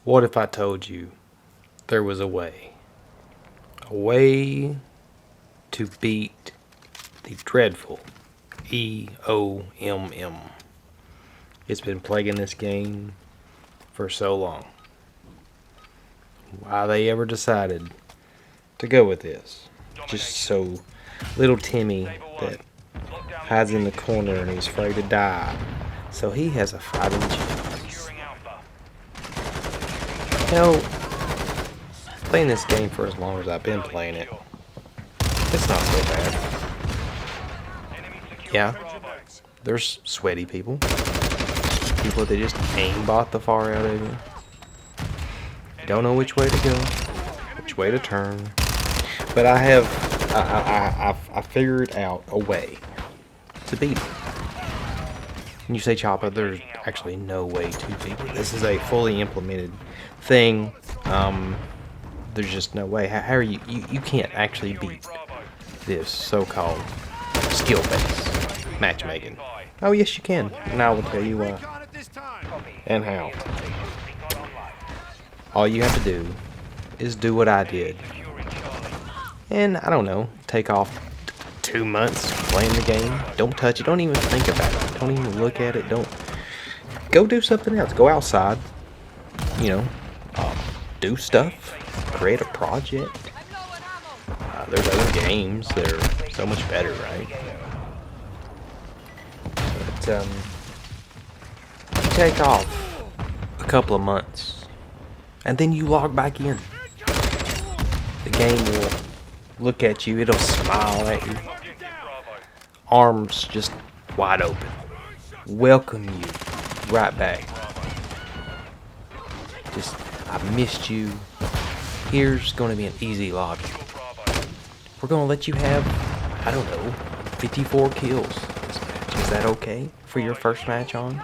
What if I told you there was a way? A way to beat the dreadful EOMM. It's been plaguing this game for so long. Why they ever decided to go with this? Just so little Timmy that hides in the corner and he's afraid to die, so he has a fighting chance. You know, playing this game for as long as I've been playing it, it's not so bad. Yeah, there's sweaty people that just aimbot the far out of you. Don't know which way to go, which way to turn. But I figured out a way to beat it. And you say, Choppa, there's actually no way to beat it. This is a fully implemented thing. There's just no way. How are you can't actually beat this so-called skill-based matchmaking. Oh, yes, you can. And I will tell you why and how. All you have to do is do what I did. And, I don't know, take off 2 months playing the game. Don't touch it. Don't even think about it. Don't even look at it. Don't. Go do something else. Go outside. You know, do stuff. Create a project. There's other games that are so much better, right? But, you take off a couple of months, and then you log back in. The game will look at you, it'll smile at you. Arms just wide open. Welcome you right back. Just, I missed you. Here's gonna be an easy lobby. We're gonna let you have, I don't know, 54 kills. Is that okay for your first match on?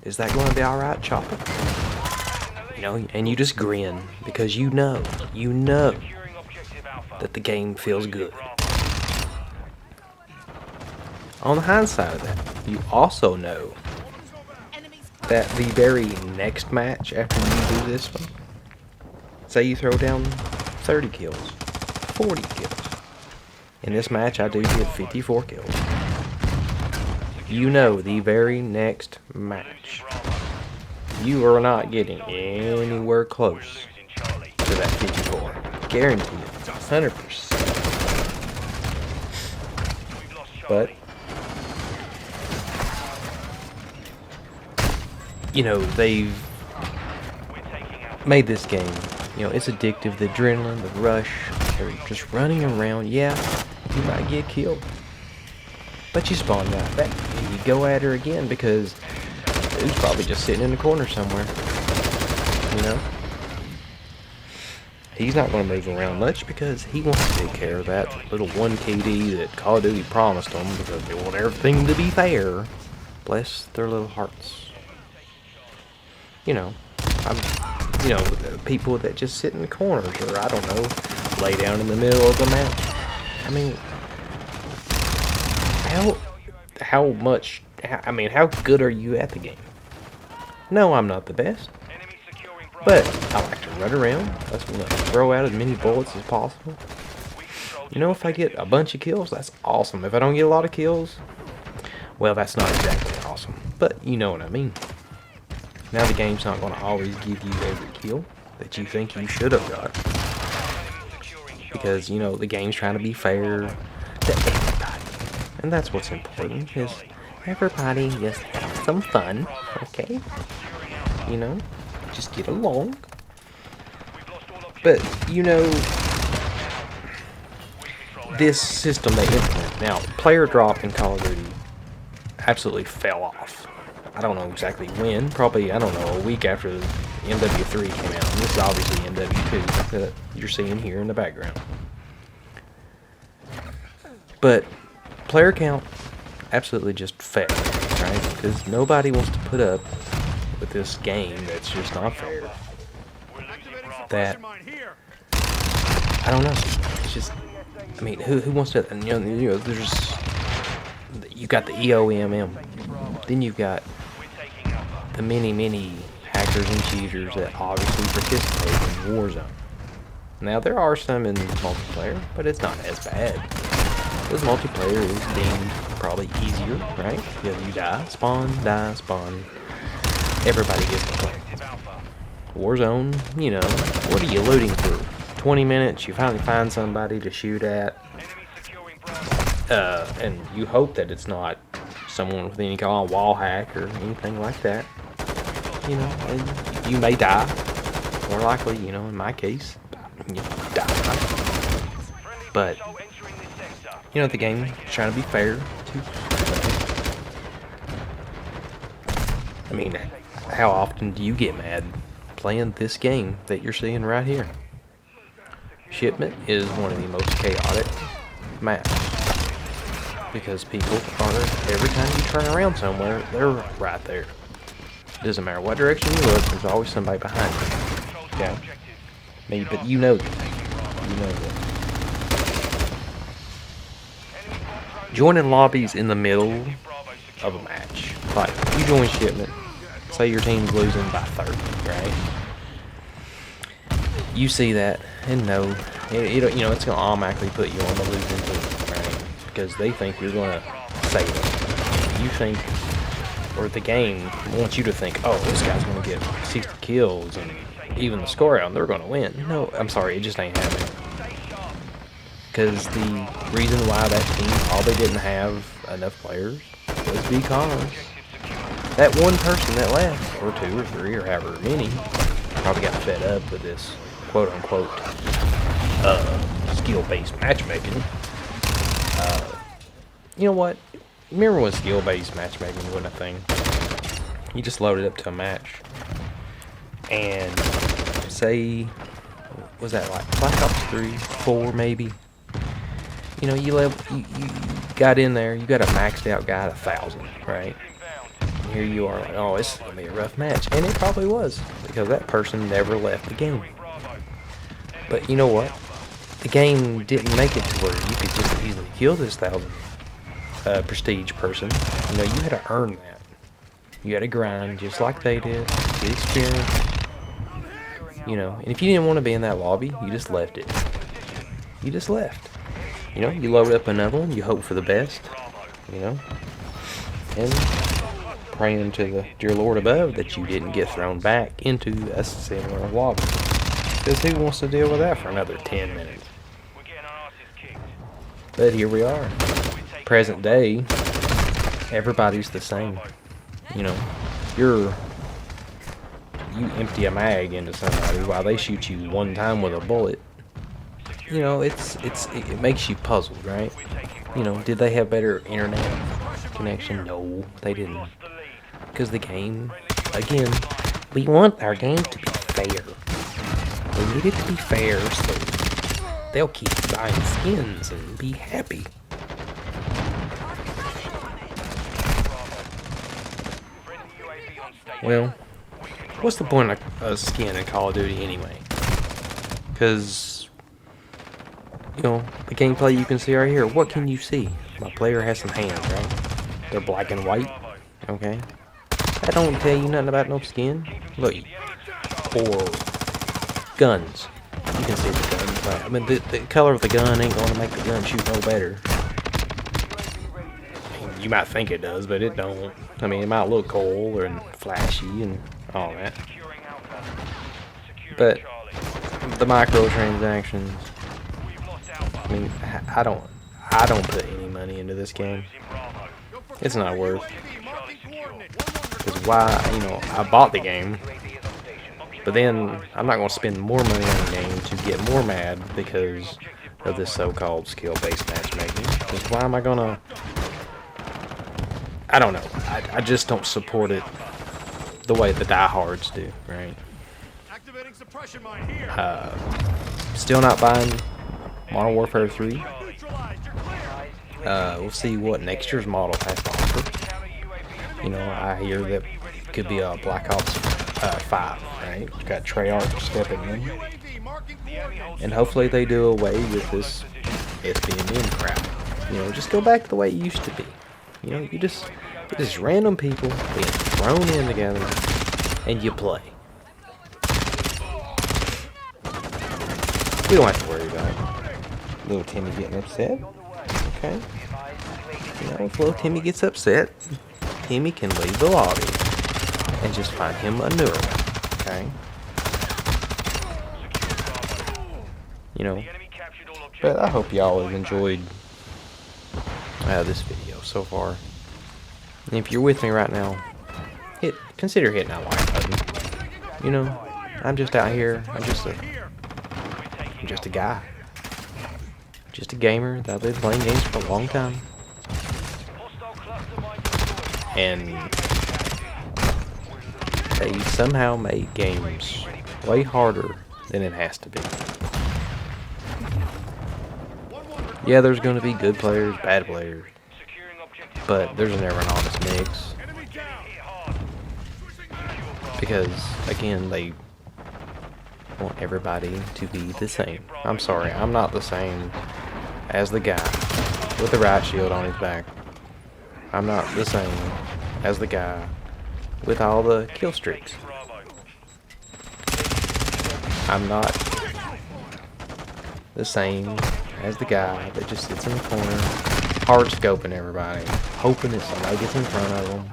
Is that gonna be alright, Chopper? You know, and you just grin because you know that the game feels good. On the hindsight of that, you also know that the very next match after you do this one, say you throw down 30 kills, 40 kills. In this match, I do get 54 kills. You know the very next match, you are not getting anywhere close to that 54. Guaranteed it. 100%. But, you know, they've made this game, you know, it's addictive. The adrenaline, the rush, they're just running around. Yeah, you might get killed, but you spawn right back and you go at her again because dude's probably just sitting in the corner somewhere, you know. He's not going to move around much because he wants to take care of that little 1 KD that Call of Duty promised them because they want everything to be fair. Bless their little hearts. You know, you know, people that just sit in the corners or, I don't know, lay down in the middle of the match. I mean, how good are you at the game? No, I'm not the best. But I like to run around. Let's throw out as many bullets as possible. You know, if I get a bunch of kills, that's awesome. If I don't get a lot of kills, well, that's not exactly awesome. But you know what I mean. Now the game's not going to always give you every kill that you think you should have got. Because, you know, the game's trying to be fair to everybody. And that's what's important, is everybody just have some fun, okay? You know? Just get along. But, you know, this system they implement. Now, player drop in Call of Duty absolutely fell off. I don't know exactly when. Probably, I don't know, a week after MW3 came out. And this is obviously MW2 that you're seeing here in the background. But player count absolutely just fell, right? Because nobody wants to put up with this game that's just not fair. That, I don't know. It's just, I mean, who wants to? And, you know, there's, you got the EOMM, then you've got the many hack hackers and cheaters that obviously participate in Warzone. Now, there are some in multiplayer, but it's not as bad. Because multiplayer is deemed probably easier, right? You die, spawn, everybody gets to play. Warzone, you know, what are you looting for? 20 minutes, you finally find somebody to shoot at. And you hope that it's not someone with any kind of wall hack or anything like that. You know, and you may die. More likely, you know, in my case, you die. But, you know, the game is trying to be fair, too. I mean, how often do you get mad playing this game that you're seeing right here? Shipment is one of the most chaotic maps. Because people are, every time you turn around somewhere, they're right there. Doesn't matter what direction you look, there's always somebody behind you. Okay? Maybe, but you know that. You know that. Joining lobbies in the middle of a match. Like, you join shipment, say your team's losing by 30, right? You see that, and no, you know, it's going to automatically put you on the losing team, right? Because they think you're going to save it. You think, or the game wants you to think, oh, this guy's going to get 60 kills and even the score out, and they're going to win. No, I'm sorry, it just ain't happening. Because the reason why that team probably didn't have enough players was because that one person that left, or two or three or however many, probably got fed up with this quote-unquote skill-based matchmaking. You know what? Remember when skill-based matchmaking wasn't a thing? You just loaded up to a match. And say, was that like Black Ops 3, 4 maybe? You know, you got in there, you got a maxed out guy at 1,000, right? And here you are like, oh, this is going to be a rough match. And it probably was, because that person never left the game. But you know what? The game didn't make it to where you could just easily kill this 1,000 prestige person. You know, you had to earn that. You had to grind just like they did, get experience. You know, and if you didn't want to be in that lobby, you just left it. You just left. You know, you load up another one, you hope for the best, you know, and praying to the dear Lord above that you didn't get thrown back into a similar lobby. Because who wants to deal with that for another 10 minutes? But here we are. Present day, everybody's the same. You know, you empty a mag into somebody while they shoot you one time with a bullet. You know, it makes you puzzled, right? You know, did they have better internet connection? No, they didn't. Because the game, again, we want our game to be fair. We need it to be fair so they'll keep buying skins and be happy. Well, what's the point of a skin in Call of Duty anyway? Because, you know, the gameplay you can see right here, what can you see? My player has some hands, right? They're black and white, okay? That don't tell you nothing about no skin. Look, or guns. You can see the guns. Right? I mean, the color of the gun ain't going to make the gun shoot no better. You might think it does, but it don't. I mean, it might look cool and flashy and all that. But the microtransactions, I mean, I don't put any money into this game. It's not worth. Because why, you know, I bought the game, but then I'm not going to spend more money on the game to get more mad because of this so-called skill-based matchmaking. Because why am I going to... I don't know. I just don't support it the way the diehards do, right? Still not buying Modern Warfare 3. We'll see what next year's model has to offer. You know, I hear that it could be a Black Ops 5, right? Got Treyarch stepping in. And hopefully they do away with this SBMM crap. You know, just go back to the way it used to be. You know, you just random people being thrown in together and you play. We don't have to worry about little Timmy getting upset. Okay. You know, if little Timmy gets upset, Timmy can leave the lobby and just find him a newer one. Okay. You know. But I hope y'all have enjoyed this video so far. And if you're with me right now, consider hitting that like button. You know, I'm just out here. I'm just a guy. Just a gamer that I've been playing games for a long time. And they somehow make games way harder than it has to be. Yeah, there's going to be good players, bad players, but there's never an honest mix. Because, again, they want everybody to be the same. I'm sorry, I'm not the same as the guy with the riot shield on his back. I'm not the same as the guy with all the kill streaks. I'm not the same as the guy that just sits in the corner, hard scoping everybody, hoping that somebody gets in front of them.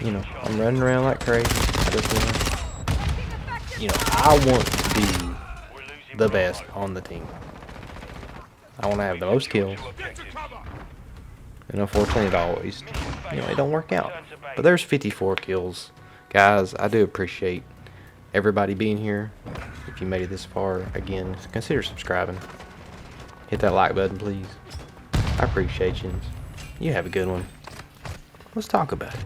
You know, I'm running around like crazy. I just want, you know, I want to be the best on the team. I want to have the most kills. And unfortunately, it don't work out. But there's 54 kills. Guys, I do appreciate everybody being here. If you made it this far, again, consider subscribing. Hit that like button, please. I appreciate you. You have a good one. Let's talk about it.